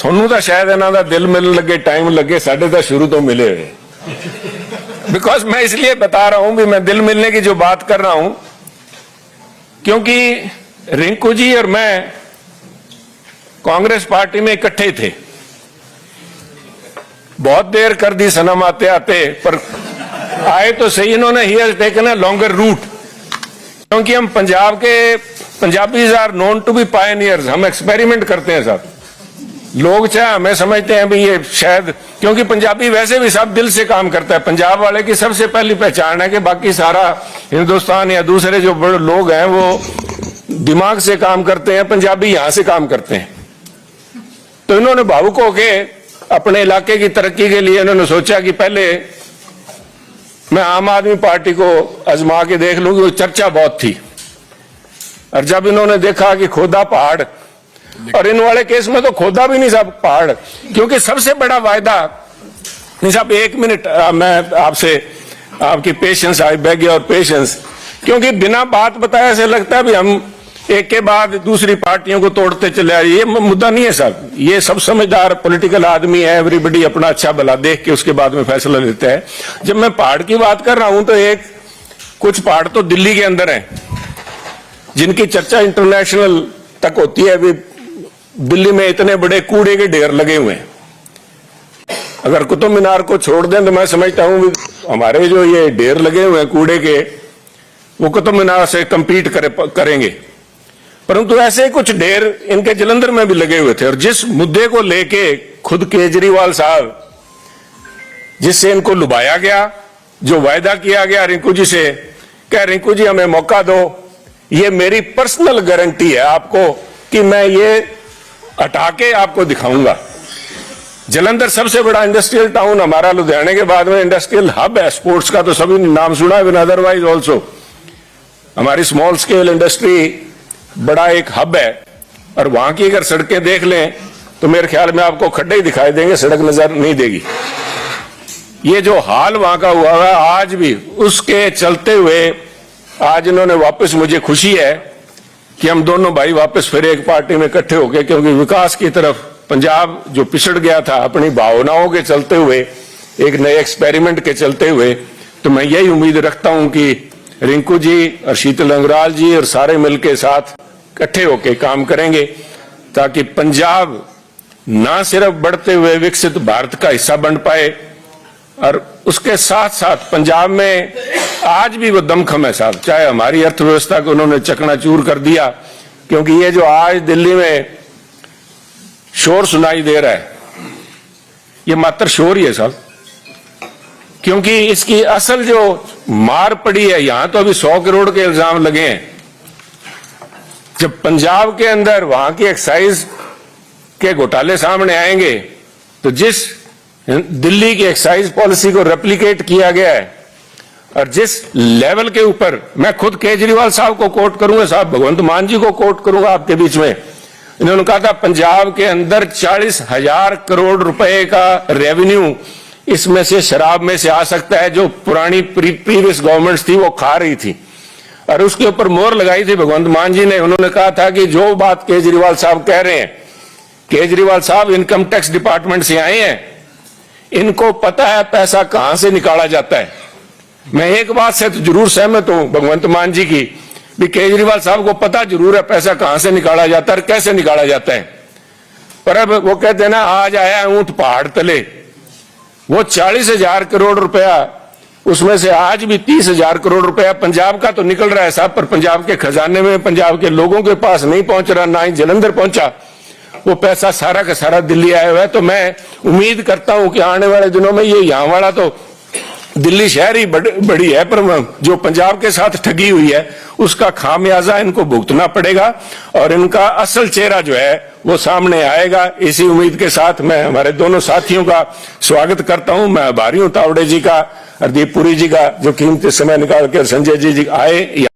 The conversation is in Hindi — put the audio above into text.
थोनू तो शायद इन्हों का दिल मिलन लगे, टाइम लगे, साढ़े तो शुरू तो मिले हुए। बिकॉज मैं इसलिए बता रहा हूं भी मैं दिल मिलने की जो बात कर रहा हूं, क्योंकि रिंकू जी और मैं कांग्रेस पार्टी में इकट्ठे थे। बहुत देर कर दी सनम आते आते, पर आए तो सही इन्होंने। He has taken a longer route, क्योंकि हम पंजाब के, Punjabis are known to be pioneers. हम एक्सपेरिमेंट करते हैं साहब। लोग चाहे हमें समझते हैं भी ये शायद, क्योंकि पंजाबी वैसे भी सब दिल से काम करता है। पंजाब वाले की सबसे पहली पहचान है कि बाकी सारा हिंदुस्तान या दूसरे जो बड़े लोग हैं वो दिमाग से काम करते हैं, पंजाबी यहां से काम करते हैं। तो इन्होंने भावुक होके अपने इलाके की तरक्की के लिए इन्होंने सोचा कि पहले मैं आम आदमी पार्टी को आजमा के देख लूंगी। वो चर्चा बहुत थी, और जब इन्होंने देखा कि खोदा पहाड़, और इन वाले केस में तो खोदा भी नहीं साहब पहाड़, क्योंकि सबसे बड़ा वायदा नहीं साहब। एक मिनट मैं आपसे, आपकी patience, I beg your patience, क्योंकि बिना बात बताए ऐसे लगता है भी हम एक के बाद दूसरी पार्टियों को तोड़ते चले आए। ये मुद्दा नहीं है साहब। ये सब समझदार पॉलिटिकल आदमी है, एवरीबडी अपना अच्छा भला देख के उसके बाद में फैसला लेता है। जब मैं पहाड़ की बात कर रहा हूं तो एक कुछ पहाड़ तो दिल्ली के अंदर है जिनकी चर्चा इंटरनेशनल तक होती है। अभी दिल्ली में इतने बड़े कूड़े के ढेर लगे हुए हैं। अगर कुतुब मीनार को छोड़ दें तो मैं समझता हूं हमारे जो ये ढेर लगे हुए हैं कूड़े के, वो कुतुब मीनार से कंपीट करेंगे। परंतु ऐसे कुछ ढेर इनके जलंधर में भी लगे हुए थे। और जिस मुद्दे को लेके खुद केजरीवाल साहब, जिससे इनको लुभाया गया, जो वायदा किया गया रिंकू जी से, क्या रिंकू जी हमें मौका दो, ये मेरी पर्सनल गारंटी है आपको कि मैं ये हटा के आपको दिखाऊंगा। जलंधर सबसे बड़ा इंडस्ट्रियल टाउन हमारा, लुधियाने के बाद में इंडस्ट्रियल हब है स्पोर्ट्स का, तो सभी नाम सुना है, अदरवाइज ऑल्सो हमारी स्मॉल स्केल इंडस्ट्री बड़ा एक हब है। और वहां की अगर सड़कें देख लें तो मेरे ख्याल में आपको खड्डे ही दिखाई देंगे, सड़क नजर नहीं देगी। ये जो हाल वहां का हुआ है आज भी, उसके चलते हुए आज इन्होंने वापस, मुझे खुशी है कि हम दोनों भाई वापस फिर एक पार्टी में इकट्ठे हो गए, क्योंकि विकास की तरफ पंजाब जो पिछड़ गया था अपनी भावनाओं के चलते हुए, एक नए एक्सपेरिमेंट के चलते हुए, तो मैं यही उम्मीद रखता हूं कि रिंकू जी और शीतल अंगराल जी और सारे मिलकर साथ इकट्ठे होकर काम करेंगे, ताकि पंजाब ना सिर्फ बढ़ते हुए विकसित भारत का हिस्सा बन पाए, और उसके साथ साथ पंजाब में आज भी वो दमखम है साहब। चाहे हमारी अर्थव्यवस्था को उन्होंने चकनाचूर कर दिया, क्योंकि ये जो आज दिल्ली में शोर सुनाई दे रहा है, ये मात्र शोर ही है साहब, क्योंकि इसकी असल जो मार पड़ी है, यहां तो अभी 100 करोड़ के इल्जाम लगे हैं। जब पंजाब के अंदर वहां की एक्साइज के घोटाले सामने आएंगे, तो जिस दिल्ली की एक्साइज पॉलिसी को रेप्लिकेट किया गया है, और जिस लेवल के ऊपर, मैं खुद केजरीवाल साहब को कोट करूंगा साहब, भगवंत मान जी को कोट करूंगा आपके बीच में, इन्होंने कहा था पंजाब के अंदर 40,000 करोड़ रुपए का रेवेन्यू इसमें से शराब में से आ सकता है, जो पुरानी प्रीवियस गवर्नमेंट्स थी वो खा रही थी। और उसके ऊपर मोहर लगाई थी भगवंत मान जी ने। उन्होंने कहा था कि जो बात केजरीवाल साहब कह रहे हैं, केजरीवाल साहब इनकम टैक्स डिपार्टमेंट से आए हैं, इनको पता है पैसा कहां से निकाला जाता है। मैं एक बात से तो जरूर सहमत हूं भगवंत मान जी की, भी केजरीवाल साहब को पता जरूर है पैसा कहां से निकाला जाता है और कैसे निकाला जाता है। पर अब वो कहते हैं ना, आज आया ऊंट पहाड़ तले, वो 40,000 करोड़ रुपया, उसमें से आज भी 30,000 करोड़ रुपया पंजाब का तो निकल रहा है साहब, पर पंजाब के खजाने में, पंजाब के लोगों के पास नहीं पहुंच रहा, ना ही जलंधर पहुंचा। वो पैसा सारा का सारा दिल्ली आया हुआ है। तो मैं उम्मीद करता हूं कि आने वाले दिनों में ये यहां वाला तो दिल्ली शहर ही बड़ी है, पर जो पंजाब के साथ ठगी हुई है उसका खामियाजा इनको भुगतना पड़ेगा, और इनका असल चेहरा जो है वो सामने आएगा। इसी उम्मीद के साथ मैं हमारे दोनों साथियों का स्वागत करता हूं। मैं आभारी हूं तावड़े जी का, हरदीप पुरी जी का, जो कीमती समय निकाल कर संजय जी आए।